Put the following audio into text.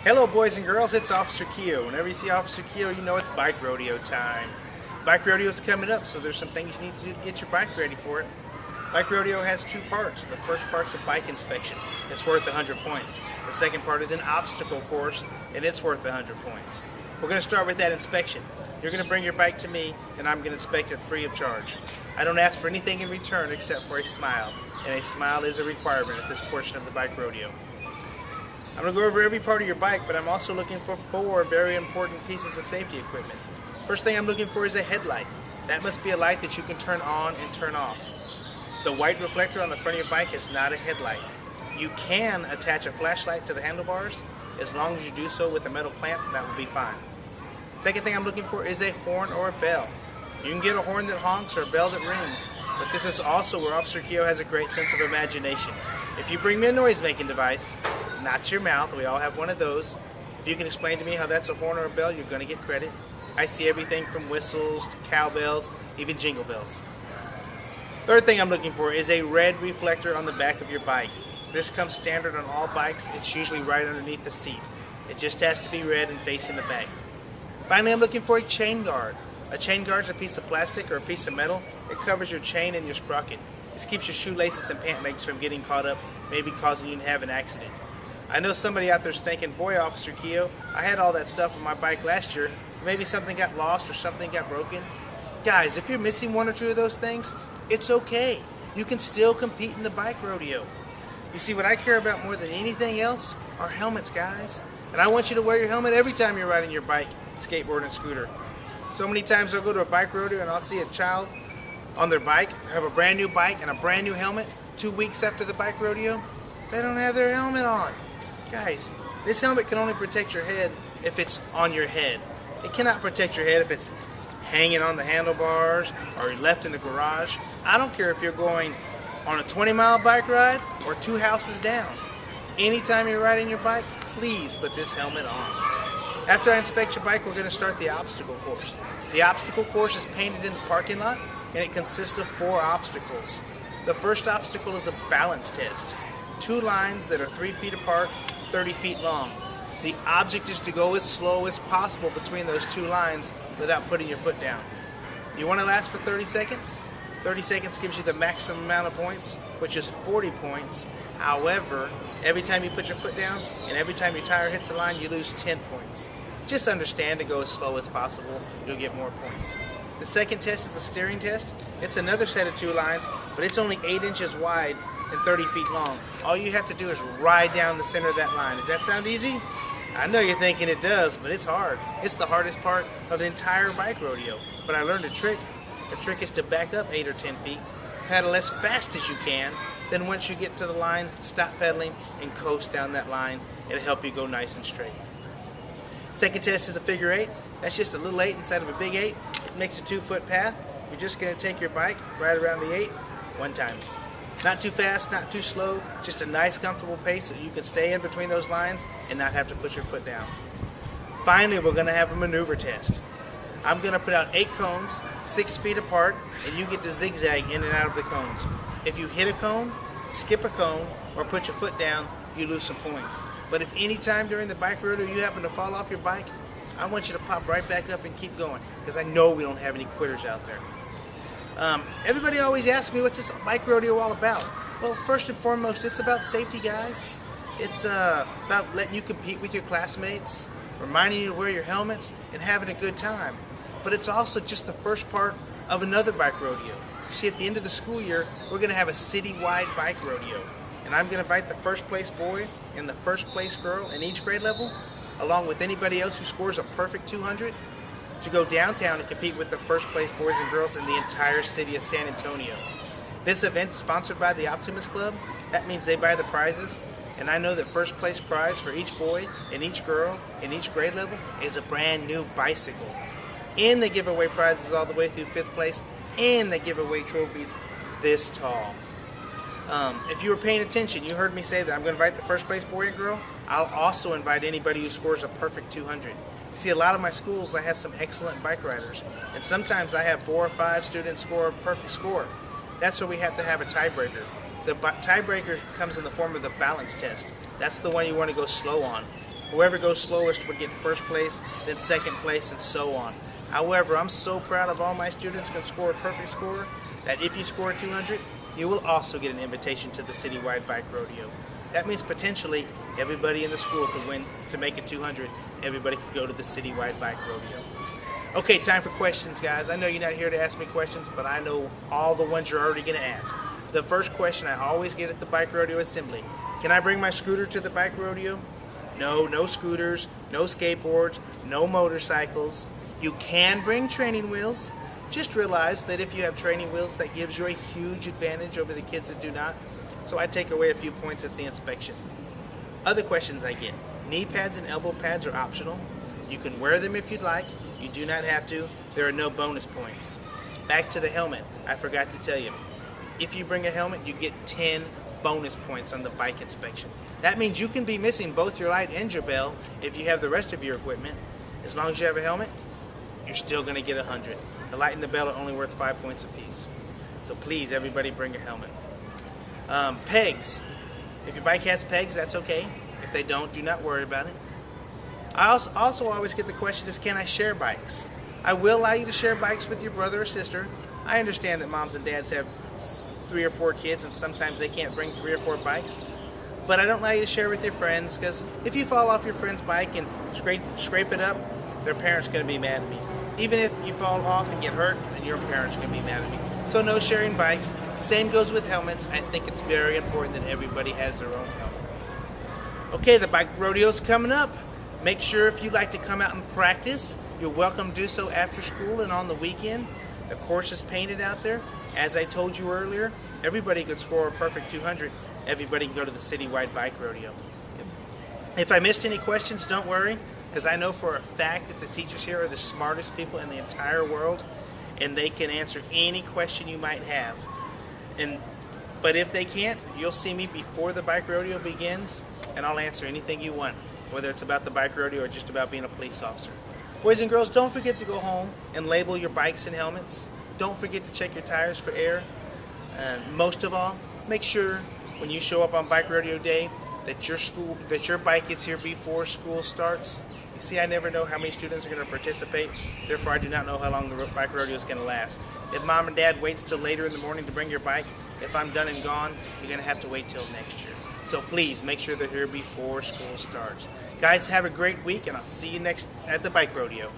Hello boys and girls, it's Officer Keo. Whenever you see Officer Keo, you know it's bike rodeo time. Bike rodeo is coming up, so there's some things you need to do to get your bike ready for it. Bike rodeo has two parts. The first part's a bike inspection. It's worth 100 points. The second part is an obstacle course, and it's worth 100 points. We're going to start with that inspection. You're going to bring your bike to me, and I'm going to inspect it free of charge. I don't ask for anything in return except for a smile, and a smile is a requirement at this portion of the bike rodeo. I'm going to go over every part of your bike, but I'm also looking for 4 very important pieces of safety equipment. First thing I'm looking for is a headlight. That must be a light that you can turn on and turn off. The white reflector on the front of your bike is not a headlight. You can attach a flashlight to the handlebars. As long as you do so with a metal clamp, that will be fine. Second thing I'm looking for is a horn or a bell. You can get a horn that honks or a bell that rings, but this is also where Officer Keo has a great sense of imagination. If you bring me a noise-making device, not your mouth, we all have one of those. If you can explain to me how that's a horn or a bell, you're going to get credit. I see everything from whistles to cowbells, even jingle bells. Third thing I'm looking for is a red reflector on the back of your bike. This comes standard on all bikes. It's usually right underneath the seat. It just has to be red and facing the back. Finally, I'm looking for a chain guard. A chain guard is a piece of plastic or a piece of metal. It covers your chain and your sprocket. This keeps your shoelaces and pant legs from getting caught up, maybe causing you to have an accident. I know somebody out there's thinking, boy, Officer Keo, I had all that stuff on my bike last year. Maybe something got lost or something got broken. Guys, if you're missing 1 or 2 of those things, it's okay. You can still compete in the bike rodeo. You see, what I care about more than anything else are helmets, guys. And I want you to wear your helmet every time you're riding your bike, skateboard, and scooter. So many times I'll go to a bike rodeo and I'll see a child on their bike, have a brand new bike and a brand new helmet. 2 weeks after the bike rodeo, they don't have their helmet on. Guys, this helmet can only protect your head if it's on your head. It cannot protect your head if it's hanging on the handlebars or left in the garage. I don't care if you're going on a 20-mile bike ride or 2 houses down. Anytime you're riding your bike, please put this helmet on. After I inspect your bike, we're going to start the obstacle course. The obstacle course is painted in the parking lot, and it consists of 4 obstacles. The first obstacle is a balance test. 2 lines that are 3 feet apart, 30 feet long. The object is to go as slow as possible between those 2 lines without putting your foot down. You want to last for 30 seconds? 30 seconds gives you the maximum amount of points, which is 40 points. However, every time you put your foot down and every time your tire hits the line, you lose 10 points. Just understand to go as slow as possible, you'll get more points. The second test is a steering test. It's another set of 2 lines, but it's only 8 inches wide and 30 feet long. All you have to do is ride down the center of that line. Does that sound easy? I know you're thinking it does, but it's hard. It's the hardest part of the entire bike rodeo. But I learned a trick. The trick is to back up 8 or 10 feet, pedal as fast as you can, then once you get to the line, stop pedaling and coast down that line. It'll help you go nice and straight. Second test is a figure 8. That's just a little 8 inside of a big 8. It makes a 2-foot path. You're just going to take your bike right around the 8 one time. Not too fast, not too slow, just a nice comfortable pace so you can stay in between those lines and not have to put your foot down. Finally, we're going to have a maneuver test. I'm going to put out 8 cones, 6 feet apart, and you get to zigzag in and out of the cones. If you hit a cone, skip a cone, or put your foot down, you lose some points. But if any time during the bike rodeo you happen to fall off your bike, I want you to pop right back up and keep going, because I know we don't have any quitters out there. Everybody always asks me, what's this bike rodeo all about? Well, first and foremost, it's about safety, guys. It's about letting you compete with your classmates, reminding you to wear your helmets, and having a good time. But it's also just the first part of another bike rodeo. See, at the end of the school year, we're going to have a city-wide bike rodeo. And I'm going to invite the first place boy and the first place girl in each grade level, along with anybody else who scores a perfect 200, to go downtown and compete with the first place boys and girls in the entire city of San Antonio. This event is sponsored by the Optimist Club. That means they buy the prizes, and I know that first place prize for each boy and each girl in each grade level is a brand new bicycle. And they give away prizes all the way through 5th place, and they give away trophies this tall. If you were paying attention, you heard me say that I'm going to invite the first place boy and girl. I'll also invite anybody who scores a perfect 200. See, a lot of my schools, I have some excellent bike riders, and sometimes I have 4 or 5 students score a perfect score. That's where we have to have a tiebreaker. The tiebreaker comes in the form of the balance test. That's the one you want to go slow on. Whoever goes slowest would get first place, then second place, and so on. However, I'm so proud of all my students can score a perfect score that if you score 200, you will also get an invitation to the citywide bike rodeo. That means potentially everybody in the school could win to make it 200. Everybody could go to the citywide bike rodeo. Okay, time for questions, guys. I know you're not here to ask me questions, but I know all the ones you're already going to ask. The first question I always get at the bike rodeo assembly: can I bring my scooter to the bike rodeo? No, no scooters, no skateboards, no motorcycles. You can bring training wheels. Just realize that if you have training wheels, that gives you a huge advantage over the kids that do not. So I take away a few points at the inspection. Other questions I get: knee pads and elbow pads are optional. You can wear them if you'd like. You do not have to. There are no bonus points. Back to the helmet. I forgot to tell you. If you bring a helmet, you get 10 bonus points on the bike inspection. That means you can be missing both your light and your bell if you have the rest of your equipment. As long as you have a helmet, you're still going to get 100. The light and the bell are only worth 5 points apiece. So please, everybody bring a helmet. Pegs. If your bike has pegs, that's okay. If they don't, do not worry about it. I also always get the question is, can I share bikes? I will allow you to share bikes with your brother or sister. I understand that moms and dads have 3 or 4 kids and sometimes they can't bring 3 or 4 bikes. But I don't allow you to share with your friends, because if you fall off your friend's bike and scrape it up, their parents are going to be mad at me. Even if you fall off and get hurt, then your parents are going to be mad at me. So no sharing bikes. Same goes with helmets. I think it's very important that everybody has their own helmet. Okay, the bike rodeo's coming up. Make sure if you'd like to come out and practice, you're welcome to do so after school and on the weekend. The course is painted out there. As I told you earlier, everybody could score a perfect 200. Everybody can go to the citywide bike rodeo. If I missed any questions, don't worry, because I know for a fact that the teachers here are the smartest people in the entire world, and they can answer any question you might have. But if they can't, you'll see me before the bike rodeo begins, and I'll answer anything you want, whether it's about the bike rodeo or just about being a police officer. Boys and girls, don't forget to go home and label your bikes and helmets. Don't forget to check your tires for air. And most of all, make sure when you show up on bike rodeo day that your bike is here before school starts. You see, I never know how many students are going to participate. Therefore, I do not know how long the bike rodeo is going to last. If mom and dad waits till later in the morning to bring your bike, if I'm done and gone, you're going to have to wait till next year. So please make sure they're here before school starts. Guys, have a great week, and I'll see you next at the bike rodeo.